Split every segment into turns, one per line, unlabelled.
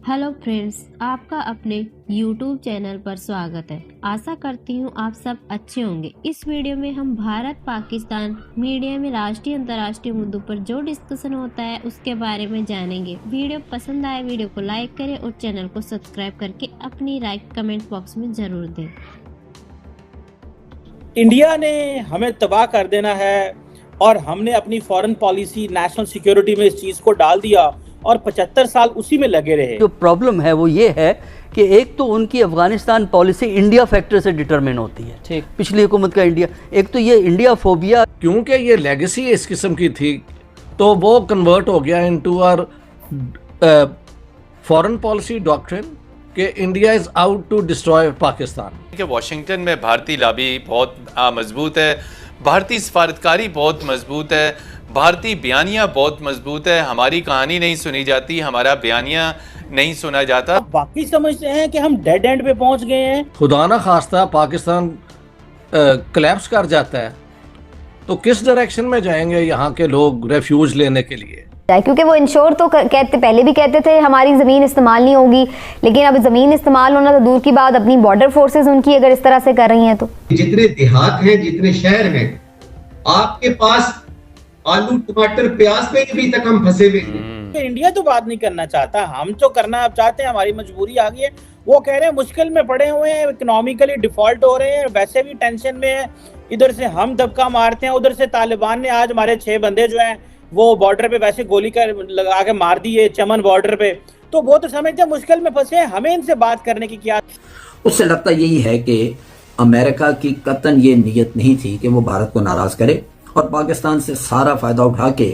Hello friends, आपका अपने YouTube channel पर स्वागत है। आशा करती हूँ आप सब अच्छे होंगे। इस वीडियो में हम भारत पाकिस्तान मीडिया में राष्ट्रीय अंतर्राष्ट्रीय मुद्दों पर जो डिस्कशन होता है उसके बारे में जानेंगे। वीडियो पसंद आए वीडियो को लाइक करें और चैनल को सब्सक्राइब करके अपनी राय कमेंट बॉक्स में जरूर दें।
इंडिया ने हमें तबाह कर देना है और हमने अपनी फॉरेन पॉलिसी नेशनल सिक्योरिटी में इस चीज़ को डाल दिया और 75 साल उसी में लगे रहे।
जो प्रॉब्लम है वो ये है कि एक तो उनकी अफगानिस्तान पॉलिसी इंडिया फैक्टर से डिटरमिन होती है, ठीक, पिछली हुकूमत का इंडिया, एक तो ये इंडिया फोबिया,
क्योंकि ये लेगेसी इस किस्म की थी तो वो कन्वर्ट हो गया into our foreign policy doctrine कि India is out to destroy Pakistan.
कि वाशिंगटन में भारतीय लॉबी बहुत मजबूत है, भारतीय सफारतकारी बहुत मजबूत है, भारतीय बयानिया बहुत मजबूत है। हमारी कहानी नहीं सुनी जाती, हमारा बयानिया नहीं सुना जाता।
बाकी समझते हैं कि हम डेड एंड पे पहुंच गए हैं।
खुदा ना खास्ता पाकिस्तान कोलैप्स कर जाता है तो किस डायरेक्शन में जाएंगे यहाँ के लोग रेफ्यूज लेने के लिए?
क्योंकि वो इंश्योर तो कहते पहले भी कहते थे हमारी ज़मीन इस्तेमाल नहीं होगी, लेकिन अब ज़मीन इस्तेमाल होना तो दूर की बात, अपनी बॉर्डर फोर्सेस उनकी अगर इस तरह से कर रही हैं तो
जितने देहात हैं, जितने शहर हैं, आपके पास आलू टमाटर प्याज पे भी तक हम फंसे हुए हैं।
इंडिया तो बात नहीं करना चाहता, हम तो करना अब चाहते हैं, हमारी मजबूरी आ गई है। वो कह रहे हैं मुश्किल में पड़े हुए हैं, इकोनॉमिकली डिफॉल्ट हो रहे हैं, वैसे भी टेंशन में है। इधर से हम दबका मारते हैं, उधर से तालिबान ने आज हमारे 6 बंदे जो हैं वो बॉर्डर पे वैसे गोली कर लगा के मार दिए चमन बॉर्डर पे। तो वो तो समझते हैं मुश्किल में फंसे हैं, हमें इनसे बात करने की क्या।
उससे लगता यही है कि अमेरिका की कतन ये नीयत नहीं थी कि वो भारत को नाराज करे और पाकिस्तान से सारा फायदा उठा के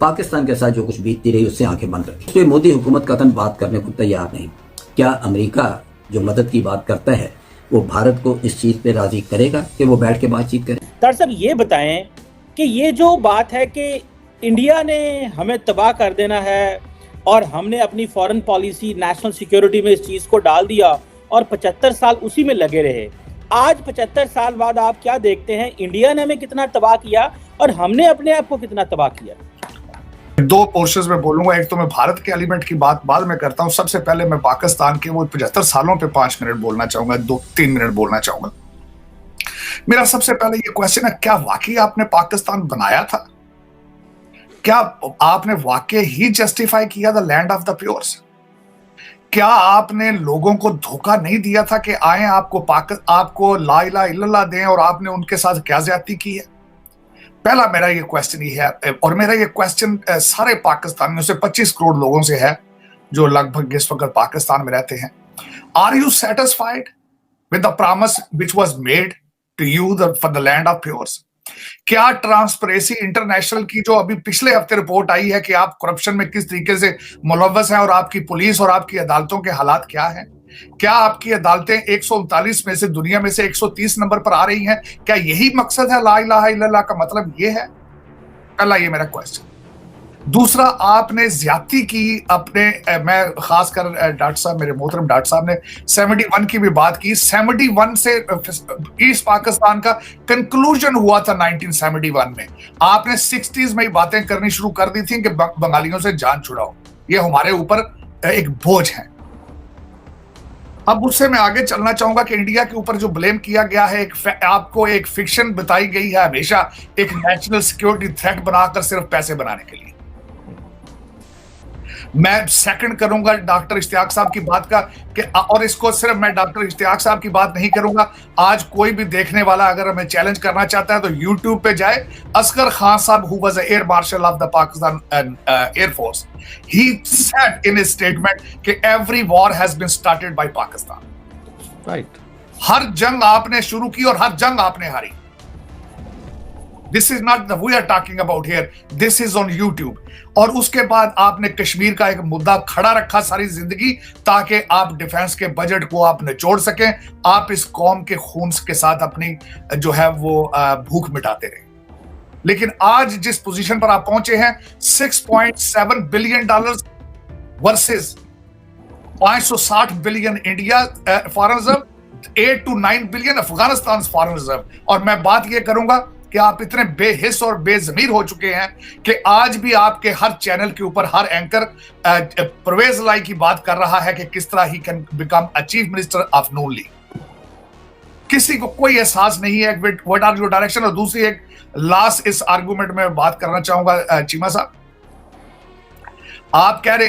पाकिस्तान के साथ जो कुछ बीतती रही उससे आंखें बंद रखी। तो मोदी हुकूमत कतन बात करने को तैयार नहीं। क्या अमेरिका जो मदद की बात करता है वो भारत को इस चीज पे राजी करेगा कि वो बैठ के बातचीत करे?
दरअसल ये बताएं कि ये जो बात है कि इंडिया ने हमें तबाह कर देना है और हमने अपनी फॉरेन पॉलिसी नेशनल सिक्योरिटी में इस चीज़ को डाल दिया और 75 साल उसी में लगे रहे। आज 75 साल बाद आप क्या देखते हैं, इंडिया ने हमें कितना तबाह किया और हमने अपने आप को कितना तबाह किया।
2 पोर्शंस में बोलूंगा। एक तो मैं भारत के एलिमेंट की बात बाद में करता हूं। सबसे पहले मैं पाकिस्तान के वो 75 सालों पे 5 मिनट बोलना चाहूंगा, 2-3 मिनट बोलना चाहूंगा। मेरा सबसे पहले ये क्वेश्चन है, क्या वाकई आपने पाकिस्तान बनाया था? क्या आपने वाकई ही जस्टिफाई किया द लैंड ऑफ द प्योर्स? क्या आपने लोगों को धोखा नहीं दिया था कि आए आपको ला इलाहा इल्लल्लाह दें और आपने उनके साथ क्या ज्यादती की है? पहला मेरा ये क्वेश्चन ही है और मेरा ये क्वेश्चन सारे पाकिस्तानियों से 25 करोड़ लोगों से है जो लगभग इस वक्त पाकिस्तान में रहते हैं। Are you satisfied with the promise which was made to you for the land of pures? क्या ट्रांसपेरेंसी इंटरनेशनल की जो अभी पिछले हफ्ते रिपोर्ट आई है कि आप करप्शन में किस तरीके से मुलव्वस हैं और आपकी पुलिस और आपकी अदालतों के हालात क्या हैं? क्या आपकी अदालतें 139 में से दुनिया में से 130 नंबर पर आ रही हैं? क्या यही मकसद है ला इलाहा इल्लल्लाह का मतलब ये है? पहला ये मेरा क्वेश्चन। दूसरा, आपने ज्यादती की अपने, मैं खासकर डॉक्टर साहब, मेरे मोहतरम डॉक्टर साहब ने 71 की भी बात की। 71 से ईस्ट पाकिस्तान का कंक्लूजन हुआ था 1971 में। आपने 60s में ही बातें करनी शुरू कर दी थी कि बंगालियों से जान छुड़ाओ, ये हमारे ऊपर एक बोझ है। अब उससे मैं आगे चलना चाहूंगा कि इंडिया के ऊपर जो ब्लेम किया गया है, आपको एक फिक्शन बताई गई है हमेशा, एक नेशनल सिक्योरिटी थ्रेट बनाकर सिर्फ पैसे बनाने के लिए। मैं सेकंड करूंगा डॉक्टर इश्तियाक साहब की बात का कि, और इसको सिर्फ मैं डॉक्टर इश्तियाक साहब की बात नहीं करूंगा, आज कोई भी देखने वाला अगर हमें चैलेंज करना चाहता है तो यूट्यूब पे जाए। असगर खान साहब, who was air marshal of the Pakistan Air Force, he said in his statement कि every war has been started by Pakistan.
Right,
हर जंग आपने शुरू की और हर जंग आपने हारी। This is not the we are talking about here. This is on YouTube. और उसके बाद आपने कश्मीर का एक मुद्दा खड़ा रखा सारी जिंदगी ताकि आप डिफेंस के बजट को आप निचोड़ सकें। आप इस कौम के खून के साथ अपनी जो है वो भूख मिटाते रहे। लेकिन आज जिस पोजीशन पर आप पहुंचे हैं, $6.7 billion versus 560 billion India foreign reserve, 8 to 9 billion Afghanistan foreign reserve. और मैं बात ये करूंगा कि आप इतने बेहिस और बेजमीर हो चुके हैं कि आज भी आपके हर चैनल के ऊपर हर एंकर परवेज लाई की बात कर रहा है कि किस तरह he can become a chief minister of Noon league. किसी को कोई एहसास नहीं है व्हाट आर योर डायरेक्शन। और दूसरी एक लास्ट इस आर्गुमेंट में बात करना चाहूंगा चीमा साहब, आप कह रहे,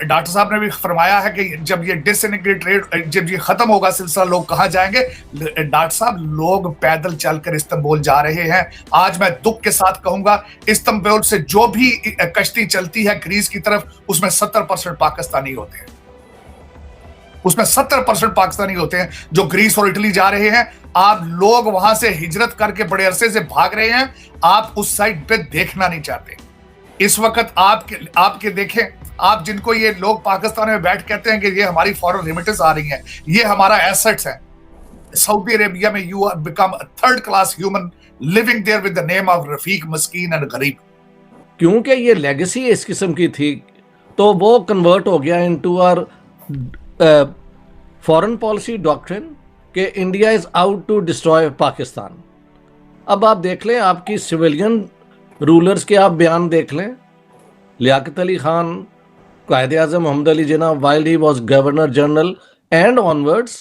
डॉक्टर साहब ने भी फरमाया है कि जब ये डिसइंटीग्रेटेड, जब ये खत्म होगा सिलसिला, लोग कहां जाएंगे। डॉक्टर साहब, लोग पैदल चलकर इस्तांबुल जा रहे हैं। आज मैं दुख के साथ कहूंगा, इस्तांबुल से जो भी कश्ती चलती है ग्रीस की तरफ, उसमें 70% पाकिस्तानी होते हैं। उसमें 70% पाकिस्तानी होते हैं जो ग्रीस और इटली जा रहे हैं। आप लोग वहां से हिजरत करके बड़े अरसे से भाग रहे हैं, आप उस साइड पे देखना नहीं चाहते। इस वक्त आपके देखें, आप जिनको ये लोग पाकिस्तान में बैठ कहते हैं कि ये हमारी फॉरेन रेमिटेंस आ रही हैं, ये हमारा एसेट्स हैं। सऊदी अरेबिया में you are become a third class human living there with the name of रफीक, मस्कीन एंड गरीब।
क्योंकि ये लेगेसी इस किस्म की थी, तो वो कन्वर्ट हो गया into our foreign policy doctrine कि India is out to destroy Pakistan. अब आप देख लें, आपकी सिविलियन रूलर्स के आप बयान देख लें, Liaquat Ali Khan, Quaid-e Azam Mohammad Ali Jinnah while he was governor general and onwards,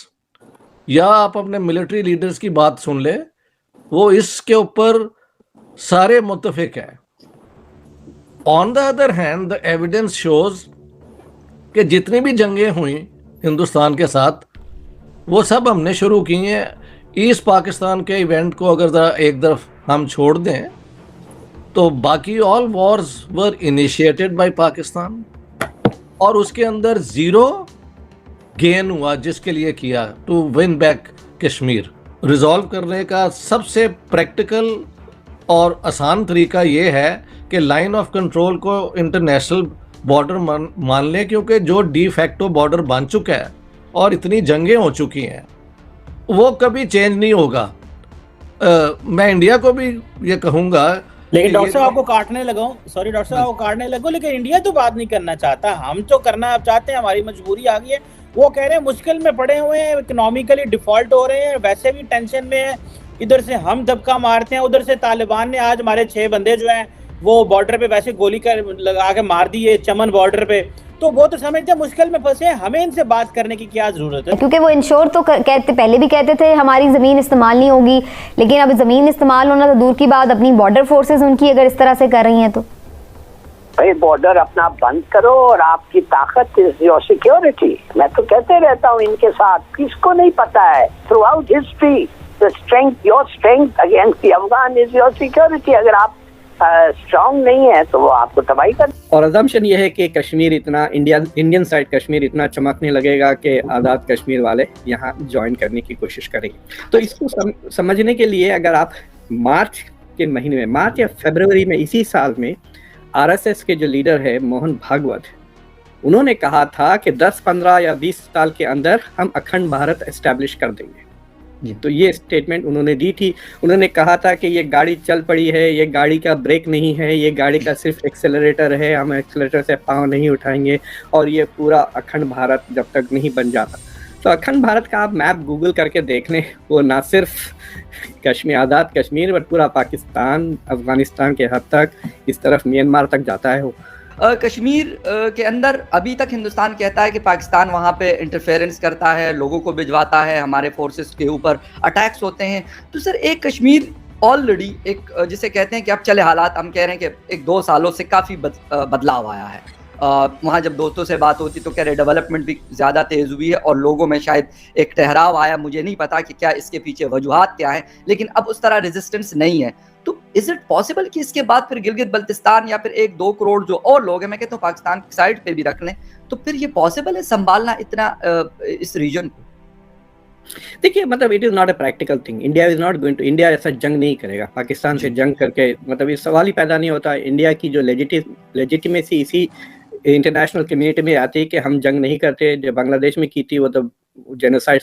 या आप अपने मिलिट्री लीडर्स की बात सुन ले, वो इसके ऊपर सारे मुत्तफिक हैं। On the other hand the evidence shows कि जितनी भी जंगें हुई हिंदुस्तान के साथ, वो सब हमने शुरू की हैं। ईस्ट पाकिस्तान के इवेंट को अगर ज़रा एक तरफ हम छोड़ दें, तो बाकी all wars were initiated by Pakistan, और उसके अंदर ज़ीरो गेन हुआ जिसके लिए किया, to win back Kashmir. Resolve करने का सबसे प्रैक्टिकल और आसान तरीका ये है कि लाइन ऑफ कंट्रोल को इंटरनेशनल बॉर्डर मान लें, क्योंकि जो डी फैक्टो बॉर्डर बन चुका है और इतनी जंगें हो चुकी हैं, वो कभी चेंज नहीं होगा। मैं इंडिया को भी ये कहूँगा,
लेकिन डॉक्टर साहब आपको काटने लगा हूं, सॉरी डॉक्टर साहब आपको काटने लगा, लेकिन इंडिया तो बात नहीं करना चाहता। हम तो करना आप चाहते हैं, हमारी मजबूरी आ गई है। वो कह रहे हैं मुश्किल में पड़े हुए हैं, इकोनॉमिकली डिफॉल्ट हो रहे हैं, वैसे भी टेंशन में है। इधर से हम दबका मारते हैं, उधर से तालिबान ने आज हमारे 6 बंदे जो हैं वो बॉर्डर पे वैसे गोली कर लगा के मार दिए, चमन बॉर्डर पे। तो वो तो समझते हैं मुश्किल में फंसे हैं, हमें इनसे बात करने की क्या जरूरत है?
क्योंकि वो इंश्योर तो कहते, पहले भी कहते थे हमारी ज़मीन इस्तेमाल नहीं होगी, लेकिन अब ज़मीन इस्तेमाल होना तो दूर की बात, अपनी बॉर्डर फोर्सेस उनकी अगर इस तरह से कर रही हैं तो
भाई बॉर्डर अपना बंद करो और आपकी ताकत इज योर सिक्योरिटी। मैं तो कहते रहता हूँ इनके साथ, किसको नहीं पता है through out history the strength, your strength against the Afghan is your security. अगर आप स्ट्रांग नहीं है तो वो आपको तबाही कर।
और अजम्पशन ये है कि कश्मीर इतना इंडियन साइड कश्मीर इतना चमकने लगेगा कि आज़ाद कश्मीर वाले यहाँ ज्वाइन करने की कोशिश करेंगे। तो इसको समझने के लिए अगर आप मार्च के महीने में, मार्च या फरवरी में इसी साल में, आरएसएस के जो लीडर है मोहन भागवत, उन्होंने कहा था कि 10, 15 या 20 साल के अंदर हम अखंड भारत एस्टैब्लिश कर देंगे। तो ये स्टेटमेंट उन्होंने दी थी। उन्होंने कहा था कि ये गाड़ी चल पड़ी है, ये गाड़ी का ब्रेक नहीं है, ये गाड़ी का सिर्फ एक्सेलरेटर है, हम एक्सेलरेटर से पाँव नहीं उठाएंगे, और ये पूरा अखंड भारत जब तक नहीं बन जाता। तो अखंड भारत का आप मैप गूगल करके देख लें, वो ना सिर्फ कश्मीर, आज़ाद कश्मीर, बट पूरा पाकिस्तान, अफगानिस्तान के हद तक, इस तरफ म्यांमार तक जाता है वो।
कश्मीर के अंदर अभी तक हिंदुस्तान कहता है कि पाकिस्तान वहाँ पे इंटरफेरेंस करता है, लोगों को भिजवाता है, हमारे फोर्सेस के ऊपर अटैक्स होते हैं। तो सर एक कश्मीर ऑलरेडी एक जिसे कहते हैं कि अब चले हालात, हम कह रहे हैं कि 1-2 सालों से काफ़ी बदलाव आया है। वहाँ जब दोस्तों से बात होती तो कह रहे डेवलपमेंट भी ज़्यादा तेज़ हुई है और लोगों में शायद एक ठहराव आया। मुझे नहीं पता कि क्या इसके पीछे वजूहात क्या है, लेकिन अब उस तरह रेजिस्टेंस नहीं है। तो इज इट पॉसिबल कि इसके बाद फिर गिलगित बल्तिस्तान या फिर 1-2 करोड़ जो और लोग हैं, मैं कहता हूँ पाकिस्तान की साइड पे भी रख लें, तो फिर ये पॉसिबल है संभालना इतना इस रीजन को?
देखिए, मतलब it is not a practical thing. India is not going to, India ऐसा जंग नहीं करेगा पाकिस्तान से। जंग करके मतलब ये सवाल ही पैदा नहीं होता। इंडिया की जो लेजिटिमेसी इसी इंटरनेशनल कम्युनिटी में आती है कि हम जंग नहीं करते। जो बांग्लादेश में की थी वो तो जेनोसाइड